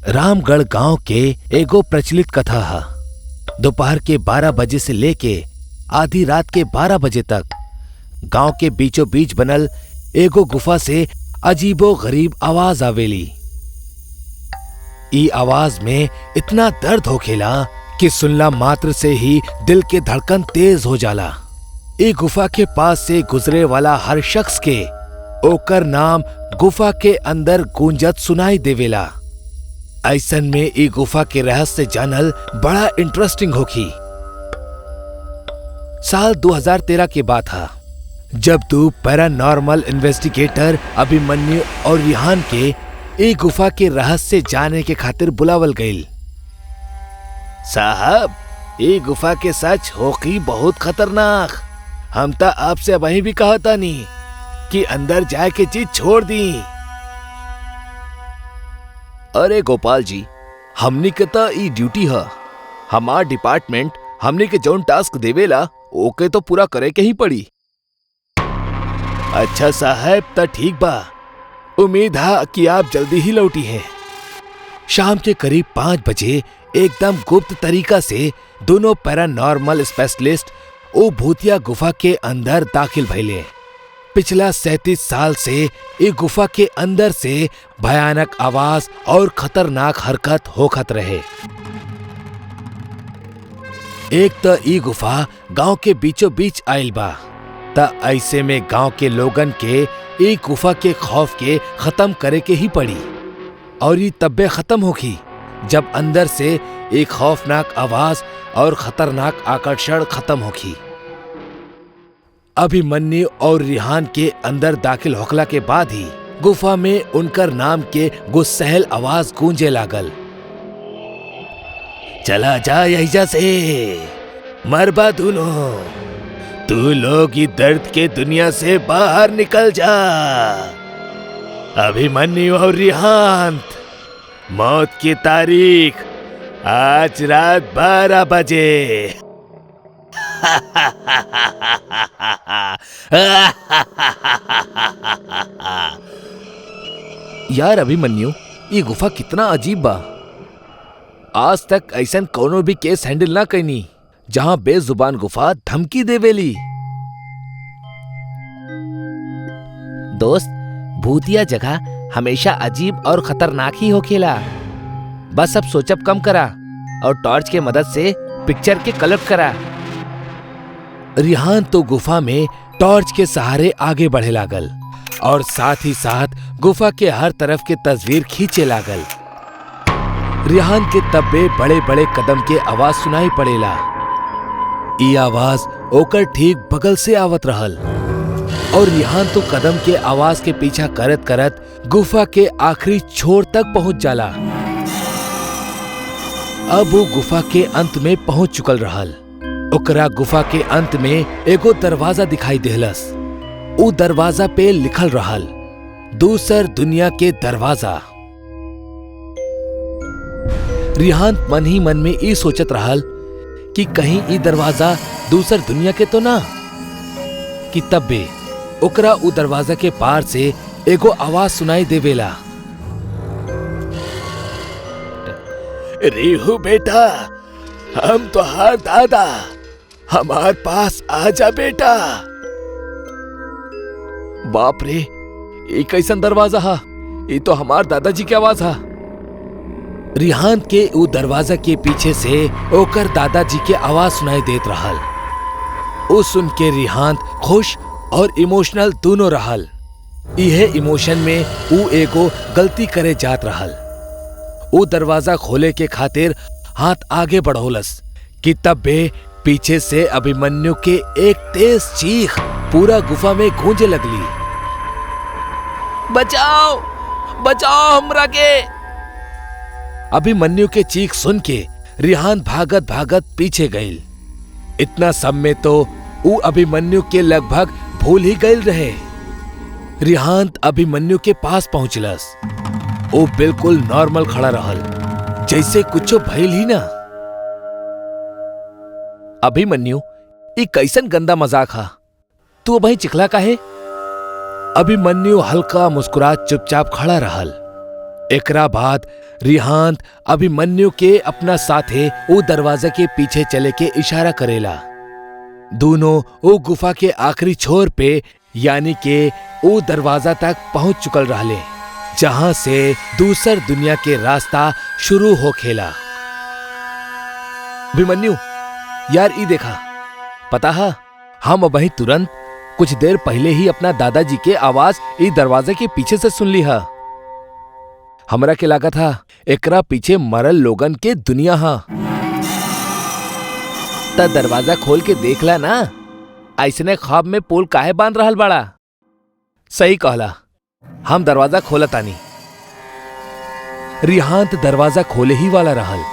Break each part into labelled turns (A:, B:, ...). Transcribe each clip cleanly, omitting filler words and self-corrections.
A: रामगढ़ गांव के एगो प्रचलित कथा है। दोपहर के 12 बजे से लेके आधी रात के 12 बजे तक गांव के बीचों बीच बनल एगो गुफा से अजीबो गरीब आवाज आवेली। ई आवाज में इतना दर्द होखेला कि सुनला मात्र से ही दिल के धड़कन तेज हो जाला। ई गुफा के पास से गुजरे वाला हर शख्स के ओकर नाम गुफा के अंदर गूंजत सुनाई देवेला। ऐसन में ई गुफा के रहस्य जानल बड़ा इंटरेस्टिंग होखी। साल 2013 की बात है, जब दो पैरानॉर्मल इन्वेस्टिगेटर अभिमन्यु और रिहान के ई गुफा के रहस्य जाने के खातिर बुलावल गईल। साहब, ई गुफा के सच होखी बहुत खतरनाक। हम तो आपसे वही भी कहता नहीं कि अंदर जाए के चीज छोड़ दी। अरे गोपाल जी, हमनी के तो ई ड्यूटी है। हमार डिपार्टमेंट हमनी के जौन टास्क देवेला ओके तो पूरा करे के ही पड़ी। अच्छा साहब, तो ठीक बा। उम्मीद है कि आप जल्दी ही लौटी हैं। शाम के करीब 5 बजे एकदम गुप्त तरीका से दोनों पैरानॉर्मल स्पेशलिस्ट ओ भूतिया गुफा के अंदर दाखिल भइले। पिछला 37 साल से ये गुफा के अंदर से भयानक आवाज और खतरनाक हरकत होखत रहे। एक तो ई गुफा गांव के बीचों बीच आइल बा, त ऐसे में गांव के लोगन के ई गुफा के खौफ के खत्म करे के ही पड़ी। और ये तब्बे खत्म होखी जब अंदर से एक खौफनाक आवाज और खतरनाक आकर्षण खत्म होखी। अभिमन्यु और रिहान के अंदर दाखिल होखला के बाद ही गुफा में उनकर नाम के गुस्सैल आवाज गूंजे लागल। चला जा यहीजा से, मरबा दोनों। तू लोग इस दर्द के दुनिया से बाहर निकल जा। अभिमन्यु और रिहान, मौत की तारीख आज रात 12 बजे। यार अभिमन्यु, ये गुफा कितना अजीब बा। आज तक ऐसा कोनो भी केस हैंडल ना कईनी जहां बेजुबान गुफा धमकी देवेली। दोस्त, भूतिया जगह हमेशा अजीब और खतरनाक ही होखेला। बस अब सोचब कम करा और टॉर्च के मदद से पिक्चर के कलेक्ट करा। रिहान तो गुफा में टॉर्च के सहारे आगे बढ़े लागल और साथ ही साथ गुफा के हर तरफ के तस्वीर खींचे लागल। रिहान के तब्बे बड़े बड़े कदम के आवाज सुनाई पड़ेला। ई आवाज ओकर ठीक बगल से आवत रहल और रिहान तो कदम के आवाज के पीछा करत करत गुफा के आखिरी छोर तक पहुंच जाला। अब वो गुफा के अंत में पहुंच चुकल रहल। ओकरा गुफा के अंत में एगो दरवाजा दिखाई देहलस। उ दरवाजा पे लिखल रहल, दूसर दुनिया के दरवाजा। रिहान मन ही मन में ई सोचत रहल कि कहीं ई दरवाजा दूसर दुनिया के तो ना। कि तब्बे ओकरा उ दरवाजा के पार से एगो आवाज सुनाई देवेला। रेहू बेटा, हम तो हर दादा, हमार पास आजा बेटा। बाप रे, ये कैसन दरवाजा हा? ये तो हमार दादाजी की आवाज हा। रिहान के उ दरवाजा के पीछे से ओकर दादाजी के आवाज सुनाई देत रहल। उ सुन के रिहान खुश और इमोशनल दोनों रहल। इहे इमोशन में उ एगो गलती करे जात रहल। उ दरवाजा खोले के खातिर हाथ आगे बढ़ौलस कि तब्बे पीछे से अभिमन्यु के एक तेज चीख पूरा गुफा में गूंजे लगली। बचाओ, बचाओ हमरा के। अभिमन्यु के चीख सुन के रिहान भागत भागत पीछे गईल। इतना सब में तो उ अभिमन्यु के लगभग भूल ही गईल रहे। रिहान अभिमन्यु के पास पहुंचलस। वो बिल्कुल नॉर्मल खड़ा रहल, जैसे कुछ भइल ही ना। अभिमन्यु, ये कैसन गंदा मजाक हा? तू वही चिखला काहे? अभिमन्यु हल्का मुस्कुरा चुपचाप खड़ा रहल। एकरा बाद रिहांत अभिमन्यु के अपना साथे वो दरवाजा के पीछे चले के इशारा करेला। दोनों वो गुफा के आखिरी छोर पे यानी के वो दरवाजा तक पहुंच चुकल रहले, जहां से दूसर दुनिया के रास्ता शुरू हो खेला। अभिमन्यु, यार ई देखा, पता है हम वही तुरंत कुछ देर पहले ही अपना दादाजी के आवाज ई दरवाजे के पीछे से सुन ली हा। हमरा के लगा था एकरा पीछे मरल लोगन के दुनिया हा। त दरवाजा खोल के देखला ना, ऐसने ख्वाब में पोल काहे बांध रहल बड़ा। सही कहला, हम दरवाजा खोला तानी। रिहांत दरवाजा खोले ही वाला रहल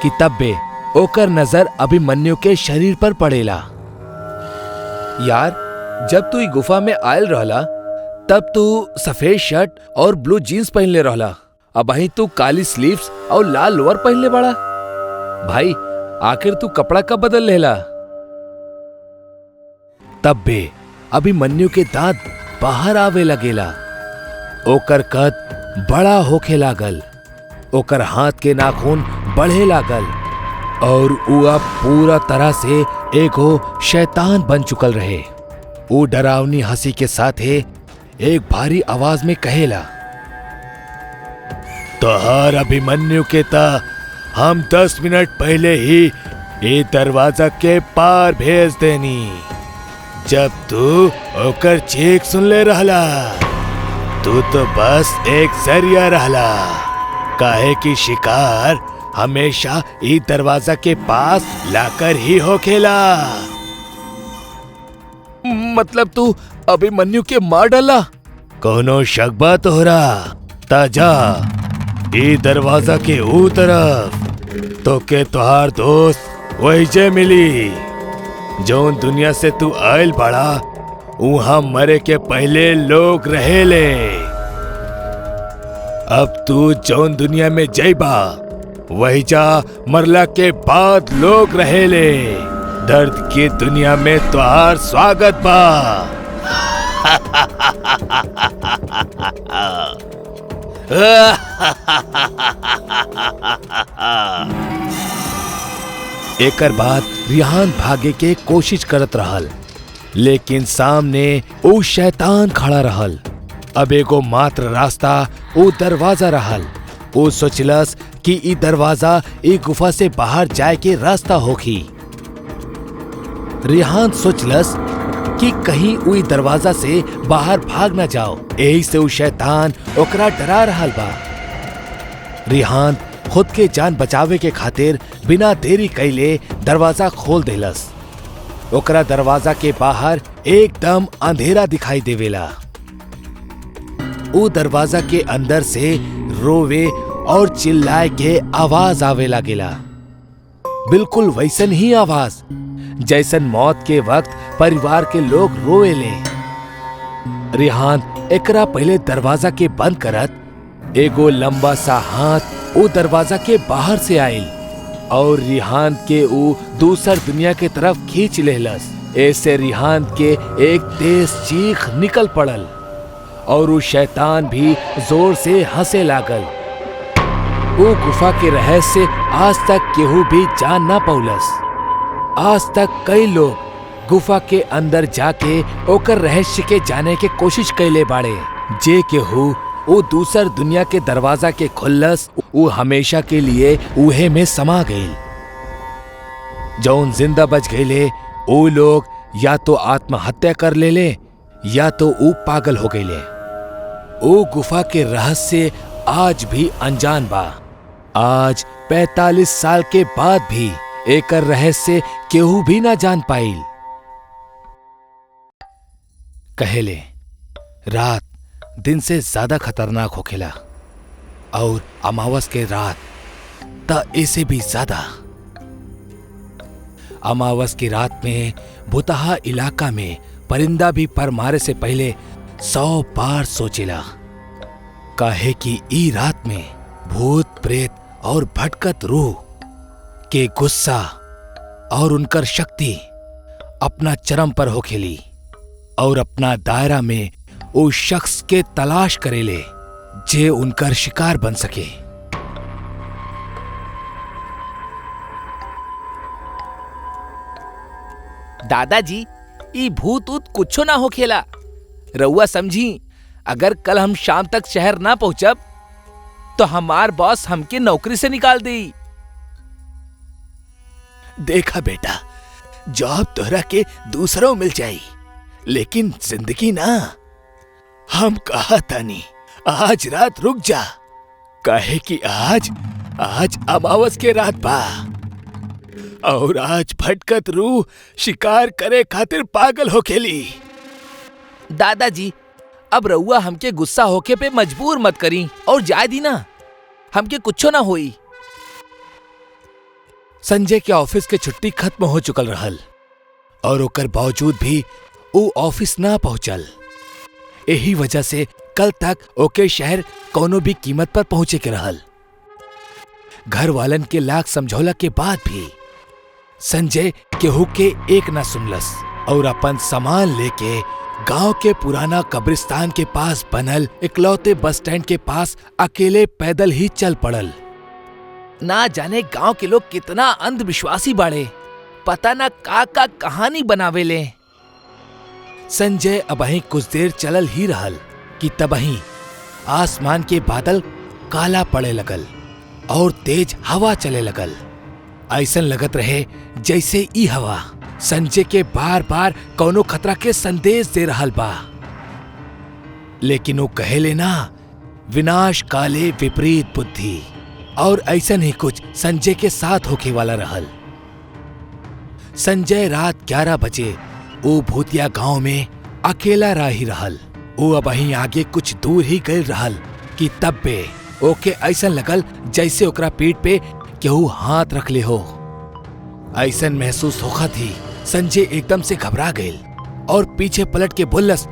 A: कि तब्बे ओकर नजर अभिमन्यु के शरीर पर पड़ेला। यार, जब तू ई गुफा में आयल रहला तब तू सफेद शर्ट और ब्लू जीन्स पहनले रहला, अब वहीं तू काली स्लीव्स और लाल लोअर पहनले बड़ा। भाई, आखिर तू कपड़ा कब बदल लेला? तब बे अभिमन्यु के दांत बाहर आवे लगेला। ओकर कद बड़ा होखे लागल, ओकर हाथ के नाखून बढ़े लागल और ऊ अब पूरा तरह से एगो शैतान बन चुकल रहे। ऊ डरावनी हंसी के साथे एक भारी आवाज में कहेला, तोहार अभिमन्यु के ता हम 10 मिनट पहले ही ये दरवाजा के पार भेज देनी, जब तू ओकर चीख सुन ले रहला। तू तो बस एक जरिया रहला, काहे की शिकार हमेशा ई दरवाजा के पास लाकर ही होखेला। मतलब तू अभिमन्यु के मार डाला? कोनो शक बा तोहरा? ताजा ई दरवाजा के ऊ तरफ तो के तोहार दोस्त वही जे मिली जौन दुनिया से तू आयल बड़ा, वहां मरे के पहले लोग रहेले। अब तू जौन दुनिया में जइबा वही जा मरला के बाद लोग रहेले। दर्द की दुनिया में तोहार स्वागत बा। एकर बाद रिहान भागे के कोशिश करत रहल, लेकिन सामने वो शैतान खड़ा रहल। अब एगो मात्र रास्ता वो दरवाजा रहल। वो सोचलस कि ई दरवाजा ई गुफा से बाहर जाए के रास्ता होखी। रिहान सोचलस कि कहीं उई दरवाजा से बाहर भाग ना जाओ, यही से वो शैतान ओकरा डरा रहल बा। रिहान खुद के जान बचावे के खातिर बिना देरी कैले दरवाजा खोल देलस। ओकरा दरवाजा के बाहर एकदम अंधेरा दिखाई देवेला। वो दरवाजा के अंदर से रोवे और चिल्लाए के आवाज आवे लागेला, बिल्कुल वैसन ही आवाज जैसन मौत के वक्त परिवार के लोग रोवेले। रिहान एकरा पहले दरवाजा के बंद करत एगो लंबा सा हाथ वो दरवाजा के बाहर से आयल और रिहान के वो दूसर दुनिया के तरफ खींच लेहलस। ऐसे रिहान के एक तेज चीख निकल पड़ल और वो शैतान भी जोर से हंसे लागल। वो गुफा के रहस्य आज तक केहू भी जान ना पौलस। आज तक कई लोग गुफा के अंदर जाके ओकर रहस्य के जाने के कोशिश कैले बाड़े। जे केहू वो दूसर दुनिया के दरवाजा के खुल्लस, वो हमेशा के लिए उहे में समा गईल। जौन जिंदा बच गईले वो लोग या तो आत्महत्या कर लेले या तो वो पागल हो गईले। वो गुफा के रहस्य आज भी अनजान बा। आज 45 साल के बाद भी एकर रहस्य केहू भी ना जान पाइल। कहेले रात दिन से ज्यादा खतरनाक होखेला और अमावस के रात त ऐसे भी ज्यादा। अमावस की रात में भुतहा इलाका में परिंदा भी पर मारे से पहले 100 बार सोचेला, काहे कि ई रात में भूत प्रेत और भटकत रूह के गुस्सा और उनकर शक्ति अपना चरम पर होखेली और अपना दायरा में उस शख्स के तलाश करेले जे उनकर शिकार बन सके।
B: दादाजी, ई भूत ऊत कुछो ना हो खेला। रउआ समझी, अगर कल हम शाम तक शहर ना पहुंचब तो हमार बॉस हमके नौकरी से निकाल दी।
A: देखा बेटा, जॉब तोहरा के दूसरों मिल जाई, लेकिन जिंदगी ना। हम कहा तानी आज रात रुक जा, काहे कि आज अमावस के रात बा और आज भटकत रूह शिकार करे खातिर पागल हो खेली।
B: दादाजी, अब रउआ हमके गुस्सा होके पे मजबूर मत करी और जाए दी ना, हमके कुछो ना होई।
A: संजय के ऑफिस के छुट्टी खत्म हो चुकल रहल और ओकर बावजूद भी वो ऑफिस ना पहुंचल। यही वजह से कल तक ओके शहर कोनो भी कीमत पर पहुंचे के रहल। घर वालन के लाख समझौला के बाद भी संजय केहू के एक ना सुनलस और अपन सामान लेके गांव के पुराना कब्रिस्तान के पास बनल इकलौते बस स्टैंड के पास अकेले पैदल ही चल पड़ल।
B: ना जाने गांव के लोग कितना अंधविश्वासी बाड़े, पता ना का कहानी बनावेले।
A: संजय अबहीं कुछ देर चलल ही रहल कि तबहीं आसमान के बादल काला पड़े लगल और तेज हवा चले लगल। ऐसन लगत रहे जैसे ई हवा संजय के बार बार कोनो खतरा के संदेश दे रहल बा। लेकिन वो कहेले ना, विनाश काले विपरीत बुद्धि, और ऐसन ही कुछ संजय के साथ होके वाला रहल। संजय रात 11 बजे वो भूतिया गांव में अकेला रह ही रहल। वो अब वहीं आगे कुछ दूर ही गए रहल कि तब पे ओके ऐसन लगल जैसे ओकरा पीठ पे केहू हाथ रख ले हो। ऐसन महसूस होखा थी। संजय एकदम से घबरा गए और पीछे पलट के बोलस,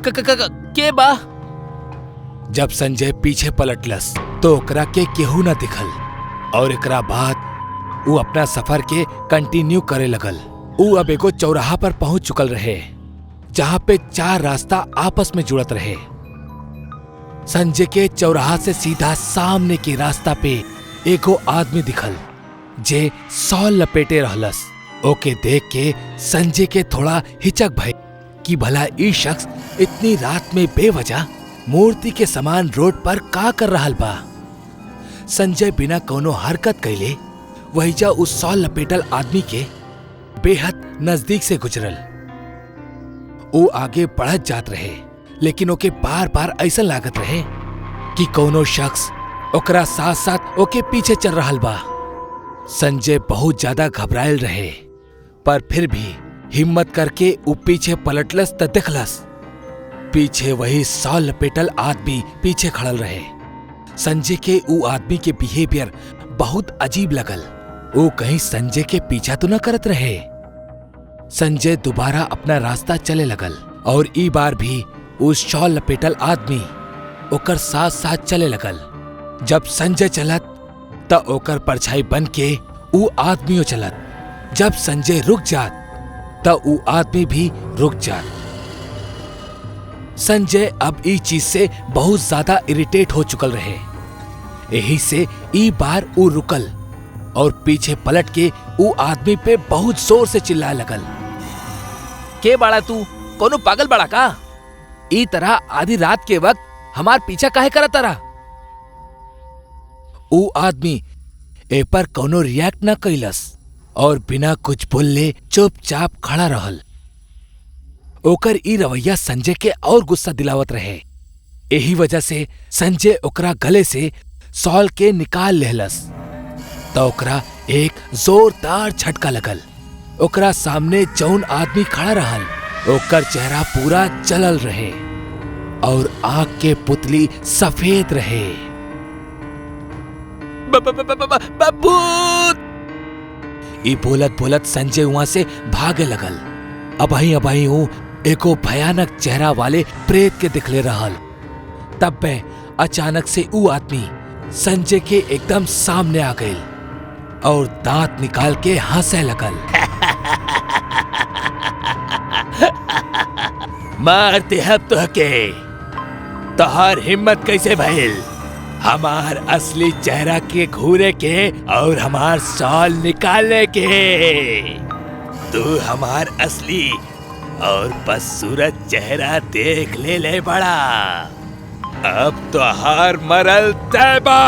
B: के बा?
A: जब संजय पीछे पलटलस तो ओकरा के केहू न दिखल और एकरा बाद वो अपना सफर के कंटिन्यू करे लगल। वो अब एगो चौराहा पर पहुंच चुकल रहे जहां पे 4 रास्ता आपस में जुड़त रहे। संजय के चौराहा से सीधा सामने के रास्ता पे एगो आदमी दिखल जे सॉल लपेटे रहलस। ओके देख के संजय के थोड़ा हिचक भय कि भला ई शख्स इतनी रात में बेवजह मूर्ति के समान रोड पर का कर रहल बा। संजय बिना कोनो हरकत कैले वहीजा उस सॉल लपेटल आदमी के बेहद नजदीक से गुजरल। वो आगे बढ़त जात रहे, लेकिन ओके बार बार ऐसा लागत रहे कि कोनो शख्स ओकरा साथ साथ ओके पीछे चल रहल बा। संजय बहुत ज्यादा घबरायल रहे, पर फिर भी हिम्मत करके वो पीछे पलटलस त देखलस पीछे वही सॉल लपेटल आदमी पीछे खड़ल रहे। संजय के वो आदमी के बिहेवियर बहुत अजीब लगल। वो कहीं संजय के पीछा तो न करत रहे। संजय दोबारा अपना रास्ता चले लगल और ई बार भी उस शॉल लपेटल आदमी ओकर साथ साथ चले लगल। जब संजय चलत त ओकर परछाई बन के ऊ आदमियों चलत। जब संजय रुक जात त ऊ आदमी भी रुक जात। संजय अब ई चीज से बहुत ज्यादा इरिटेट हो चुकल रहे। यही से ई बार ऊ रुकल और पीछे पलट के ऊ आदमी पे बहुत जोर से चिल्लाए लगल,
B: के बाड़ा तू? कोनो पागल बाड़ा का? ई तरह आधी रात के वक्त हमार पीछा काहे करत तारा?
A: ऊ आदमी ए पर कोनो रिएक्ट न कैलस और बिना कुछ बोलले चुपचाप खड़ा रहल। ओकर ई रवैया संजय के और गुस्सा दिलावत रहे। यही वजह से संजय ओकरा गले से सॉल के निकाल लेहलस तो ओकरा एक जोरदार झटका लगल। ओकरा सामने जौन आदमी खड़ा रहल ओकर चेहरा पूरा जलल रहे और आंख के पुतली सफेद रहे।
B: भूत!
A: ई बोलत बोलत संजय वहां से भागे लगल। अबही हूँ एको भयानक चेहरा वाले प्रेत के दिखले रहल। तब में अचानक से ऊ आदमी संजय के एकदम सामने आ गई और दांत निकाल के हंसे लगल।
B: मारते हैं तो के। तोहार हिम्मत कैसे भइल हमार असली चेहरा के घूरे के और हमार शॉल निकालने के? तू हमार असली और बदसूरत चेहरा देख ले बड़ा। अब तो हार मरल तय बा।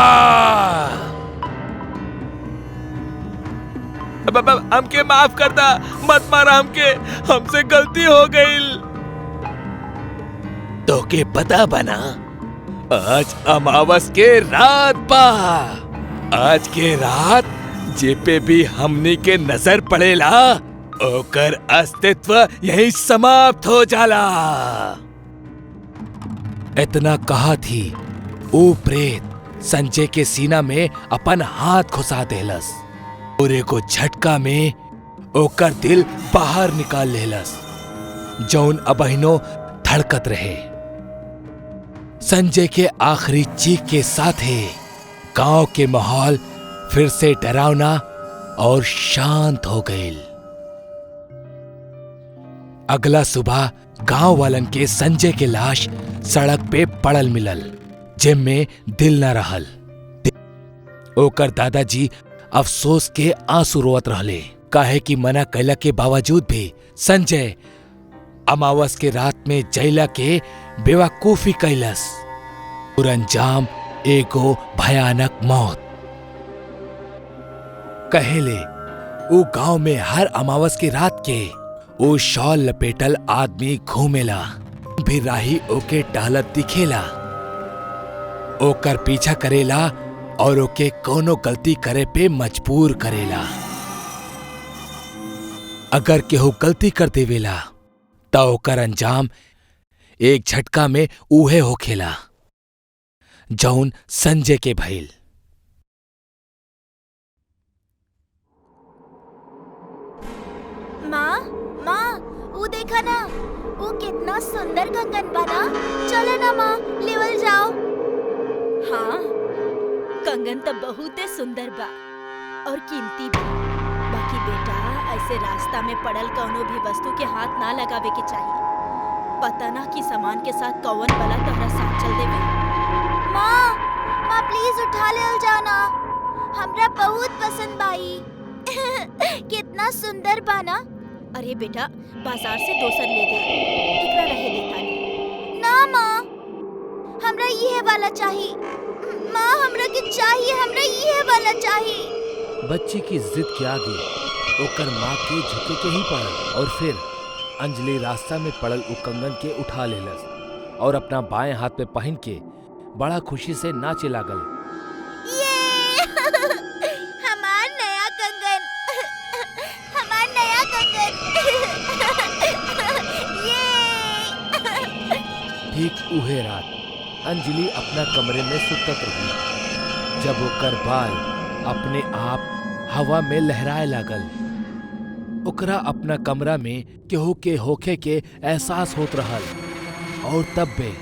B: हमके माफ कर दा, मत मारा हमके, हमसे गलती हो गई। तो के पता बना आज अमावस के रात बा। आज के रात जे पे भी हमनी के नजर पड़ेला ओकर अस्तित्व यही समाप्त हो जाला। इतना कहा थी ओ प्रेत संजय के सीना में अपन हाथ घुसा देलस और एगो झटका में ओकर दिल बाहर निकाल लेलस, जौन अबहिनो धड़कत रहे। संजय के आखिरी चीख के साथ ही गांव के माहौल फिर से डरावना और शांत हो गए। अगला सुबह गांव वालन के संजय के लाश सड़क पे पड़ल मिलल, जिनमें दिल न रहल। ओकर दादाजी अफसोस के आंसू रोवत रहले, काहे कि मना कैला के बावजूद भी संजय अमावस के रात में जैला के बेवकूफी कैलस और अंजाम एगो भयानक मौत। कहेले वो गांव में हर अमावस की रात के वो शॉल लपेटल आदमी घूमेला, भी राही ओके टहलत दिखेला, ओकर पीछा करेला और ओके कोनो गलती करे पे मजबूर करेला। अगर केहू गलती कर देवेला तो ओकर अंजाम एक झटका में उहे होखेला, जौन संजय के भइल।
C: माँ, वो देखा ना, वो कितना सुंदर कंगन बना। चलो ना माँ, लेवल जाओ।
D: हाँ, कंगन तो बहुत सुंदर बा और कीमती भी। बाकी बेटा, ऐसे रास्ता में पड़ल कौनो भी वस्तु के हाथ ना लगावे के चाहिए। पता ना कि सामान के साथ कौन बला तोहरा साथ चल देवे।
C: माँ प्लीज उठा ले जाना, हमरा बहुत पसंद बाई। कितना सुंदर बाना।
D: अरे बेटा, बाजार से दोसर ले दे, एकरा रहे देता
C: ना। माँ, हमरा ये वाला चाहिए। माँ, हमरा के चाहिए, हमरा ये वाला चाहिए।
A: बच्ची की जिद के आगे ओकर माँ के झुके के ही पड़ल और फिर अंजलि रास्ता में पड़ल उ कंगन के उठा लेलस और अपना बाएं हाथ में पहन के बड़ा खुशी से नाचे लागल।
C: ये हमार नया कंगन, हमार नया कंगन। ये
A: ठीक उहे रात अंजलि अपना कमरे में सुतत रही जब ओकर बाल अपने आप हवा में लहराए लागल। ओकरा अपना कमरा में केहू के होखे के एहसास होत रहल और तब बे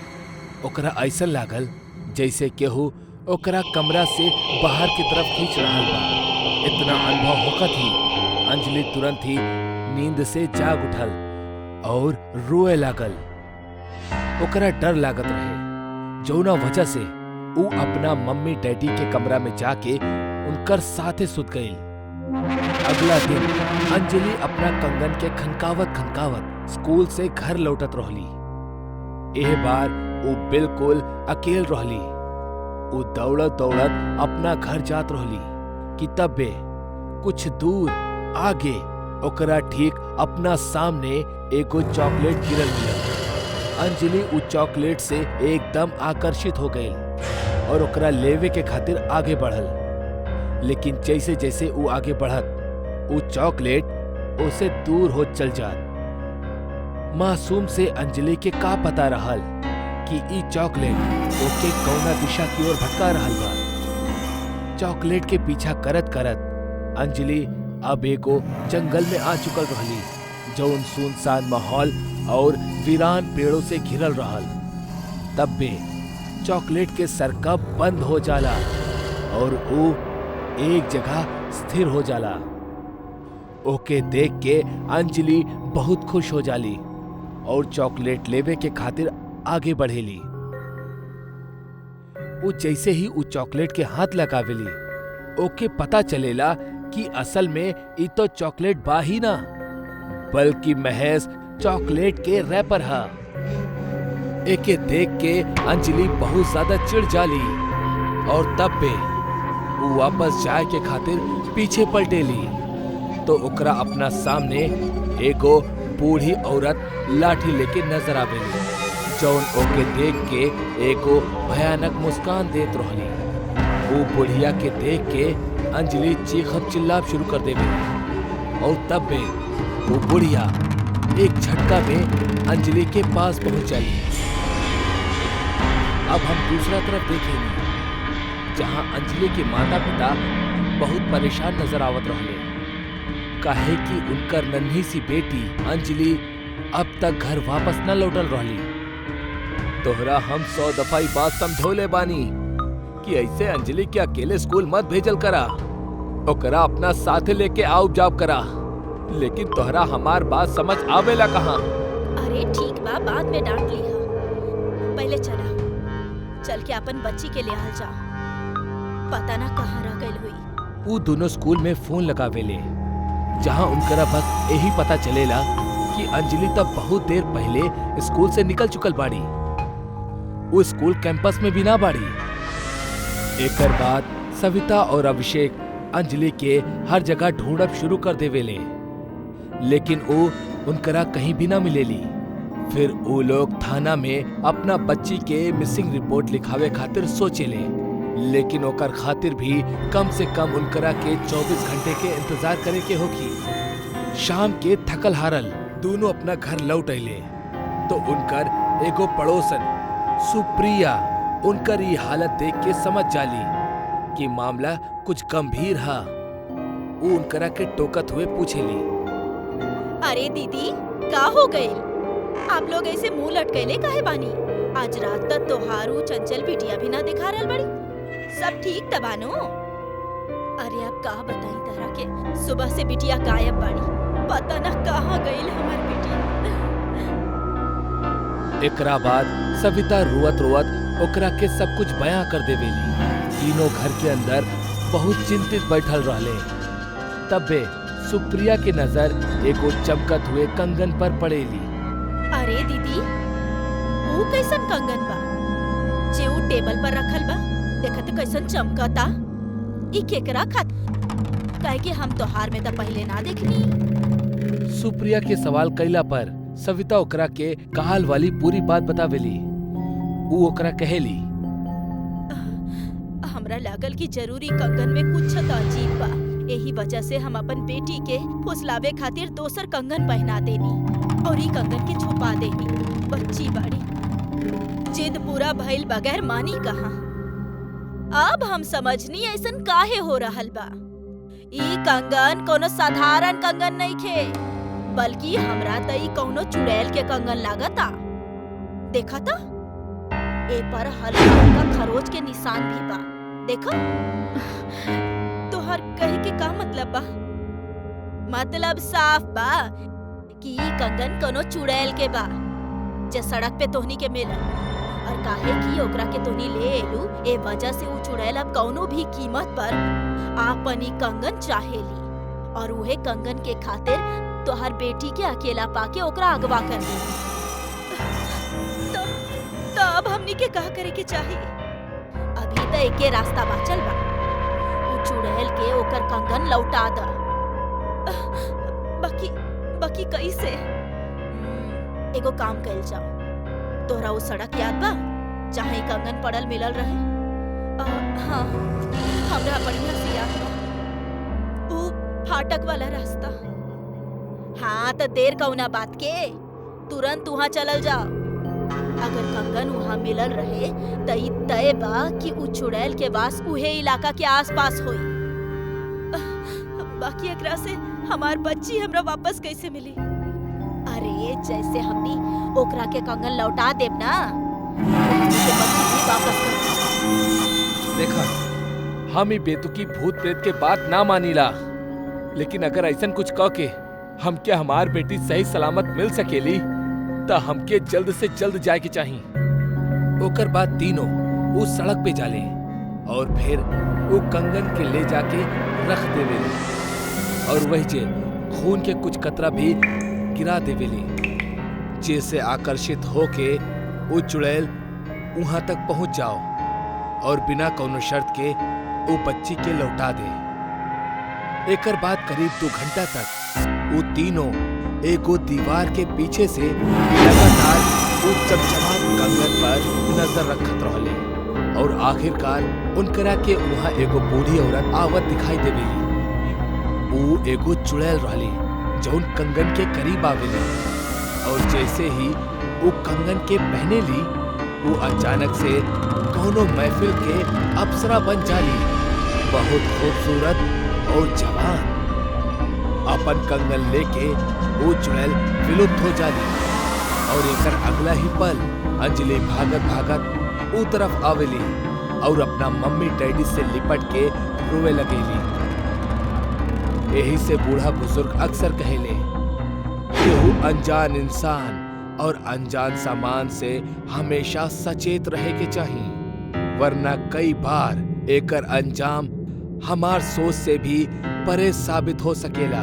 A: ओकरा ऐसा लागल जैसे केहू ओकरा कमरा से बाहर की तरफ खींच रहल बा। इतना अनुभव होकर ही अंजलि तुरंत ही नींद से जाग उठल और रोए लागल। ओकरा डर लागत रहे, जौना वजह से ऊ अपना मम्मी डैडी के कमरा में जाके उनकर साथे सुत गई। अगला दिन अंजलि अपना कंगन के खनकावत स्कूल से घर लौटत रहली। एह बार वो बिल्कुल अकेल रहली। वो दौड़त अपना घर जात रहली कि तब्बे कुछ दूर आगे ओकरा ठीक अपना सामने एगो चॉकलेट गिरल मिलल। अंजलि उ चॉकलेट से एकदम आकर्षित हो गई और ओकरा लेवे के खातिर आगे बढ़ल। लेकिन जैसे जैसे वो आगे बढ़त वो चॉकलेट उसे दूर हो चल जात। मासूम से अंजलि के का पता रहल कि ई चॉकलेट ओके कौना दिशा की ओर भटका रहल बा। चॉकलेट के पीछा करत अंजलि अब एगो जंगल में आ चुकल रहली, जौन सुनसान माहौल और वीरान पेड़ों से घिरल रहल। तब बे चॉकलेट के सरकब बंद हो जाला और वो एक जगह स्थिर हो जाला। ओके देख के अंजलि बहुत खुश हो जाली और चॉकलेट लेवे के खातिर आगे बढ़ेली।
B: वो जैसे ही उ चॉकलेट के हाथ लगावेली ओके पता चलेला कि असल में ई तो चॉकलेट बा ही ना, बल्कि महज चॉकलेट के रैपर हा। एके देख के अंजलि बहुत ज्यादा चिढ़ जाली और तब पे वो वापस जाए के खातिर पीछे पलटेली तो ओकरा अपना सामने एगो बूढ़ी औरत लाठी लेके नजर आवेली, जौन ओके देख के एगो भयानक मुस्कान देत रहली। वो बुढ़िया के देख के अंजलि चीखब चिल्लाप शुरू कर देवेली और तब में वो बुढ़िया एक झटका में अंजलि के पास पहुंच जाली। अब हम दूसरा तरफ देखेंगे जहां अंजलि के माता पिता बहुत परेशान नजर आवत रहले, काहे कि उनकर नन्ही सी बेटी अंजलि अब तक घर वापस न लौटल रहली। तोहरा हम 100 दफा बात समझौले बानी कि ऐसे अंजलि के अकेले स्कूल मत भेजल करा, ओकरा अपना साथे लेके आओ जाब करा, लेकिन तोहरा हमार बात समझ आवेला कहाँ?
D: अरे ठीक बा, बाद में डांट ली हा। पहले चल के अपन बच्ची के ले आल जा, पता ना कहाँ रह गई हुई।
B: वो दोनों स्कूल में फोन लगावेले, जहाँ उनकरा बस यही पता चलेला कि अंजलि तब बहुत देर पहले स्कूल से निकल चुकल बाड़ी, वो स्कूल कैंपस में भी ना बाड़ी। एकर बाद सविता और अभिषेक अंजलि के हर जगह ढूंढब शुरू कर देवेले, लेकिन वो उनकरा कहीं भी ना मिलेली। फिर वो लोग थाना में अपना बच्ची के मिसिंग रिपोर्ट लिखावे खातिर सोचेले, लेकिन ओकर खातिर भी कम से कम उनकरा के 24 घंटे के इंतजार करे के होगी। शाम के थकल हारल दोनों अपना घर लौट अइले तो उनकर एगो पड़ोसन सुप्रिया उनकर ये हालत देख के समझ जाली कि मामला कुछ गंभीर हा। वो उनकरा के टोकत हुए पूछेली,
D: अरे दीदी का हो गई? आप लोग ऐसे मुंह लटकैले काहे बानी? आज रात तक तोहारू चंचल बिटिया भी ना दिखा रहल बड़ी, सब ठीक तबानो? अरे अब का बताई तरह के, सुबह से बिटिया गायब बाड़ी, पता ना कहाँ गई हमार बिटिया।
B: एकरा बाद सविता रोवत रोवत ओकरा के सब कुछ बयां कर देवेली। तीनों घर के अंदर बहुत चिंतित बैठल रहले। तबे सुप्रिया के नजर एगो चमकत हुए कंगन पर पड़ेली।
D: अरे दीदी वो कैसन कंगन बा जे वो टेबल पर रखल बा? देखत कैसन चमकता, ई केकरा खात? काहे कि हम तोहार में तो पहले ना देखनी।
B: सुप्रिया के सवाल कैला पर सविता ओकरा के काल वाली पूरी बात बतावेली। वो ओकरा कहेली,
D: हमरा लागल कि जरूरी कंगन में कुछ तो अजीब बा, यही वजह से हम अपन बेटी के फुसलावे खातिर दोसर कंगन पहना देनी और ई कंगन के छुपा देनी। बच्ची बाड़ी, जिद पूरा भइल बगैर मानी कहाँ। अब हम समझनी ऐसन काहे हो रहल बा। ई कंगन कोनो साधारण कंगन नहीं खे, बल्कि हमरा त ई कोनो चुड़ैल के कंगन लागता। देखा था ए पर हल्का हल्का खरोच के निशान भी बा, देखा? तोहर कहे के का मतलब बा? मतलब साफ बा कि ई कंगन कोनो चुड़ैल के बा जे सड़क पे तोहनी के मिलल, और काहे कि ओकरा के तोहनी ले एलू, ए वजह से उ चुड़ैल अब कौनो भी कीमत पर आपन ई कंगन चाहेली और उहे कंगन के खातिर तोहर बेटी के अकेला पाके ओकरा अगवा कर ली। तो अब हमनी के का करे के चाही? अभी तो एके रास्ता बाचल बा, उ चुड़ैल के ओकर कंगन लौटा द। बाकी कैसे? एगो काम कइल जाओ, तोहरा वो सड़क याद बा जहाँ ई कंगन पड़ल मिलल रहे? हाँ, हमरा बढ़िया से याद बा, वो फाटक वाला रास्ता। हाँ तो देर कौना बात के, तुरंत वहाँ चलल जाओ। अगर कंगन वहाँ मिलल रहे तो ई तय बा कि उ चुड़ैल के वास उहे इलाका के आसपास होई। बाकी एकरा से हमार बच्ची हमरा वापस कैसे मिली? अरे जैसे हमनी ओकरा के कंगन लौटा देब ना, तो बच्ची भी वापस कर।
B: देखा, हम ई बेतुकी भूत प्रेत के बात ना मानीला, लेकिन अगर ऐसन कुछ कह के हमके हमार बेटी सही सलामत मिल सकेली तो हमके जल्द से जल्द जाए के चाहिए। ओकर बाद तीनों उस सड़क पे जाले और फिर वो कंगन के ले जाके रख देवेले और वही जे खून के कुछ कतरा भी गिरा देवेले, जैसे आकर्षित होके वो चुड़ैल वहां तक पहुंच जाओ और बिना कोनो शर्त के वो बच्ची के लौटा दे। एकर बाद करीब 2 घंटा तक वो तीनों एगो दीवार के पीछे से लगातार वो चमचमात कंगन पर नजर रखत रहले और आखिरकार उनकरा के वहां एगो बूढ़ी औरत आवत दिखाई देवेली। वो एगो चुड़ैल रहली जौन कंगन के करीब आवेले और जैसे ही वो कंगन के पहने ली वो अचानक से कोनो महफिल के अप्सरा बन जाली, बहुत खूबसूरत और जवान। अपन कंगन लेके वो चुड़ैल विलुप्त हो जाली और एकर अगला ही पल अंजलि भागत भागत ऊ तरफ आवेली और अपना मम्मी डैडी से लिपट के रोवे लगेली। यही से बूढ़ा बुजुर्ग अक्सर कहेले कि वो अनजान इंसान और अनजान सामान से हमेशा सचेत रहे के चाहिए, वरना कई बार एकर अंजाम हमार सोच से भी परे साबित हो सकेला।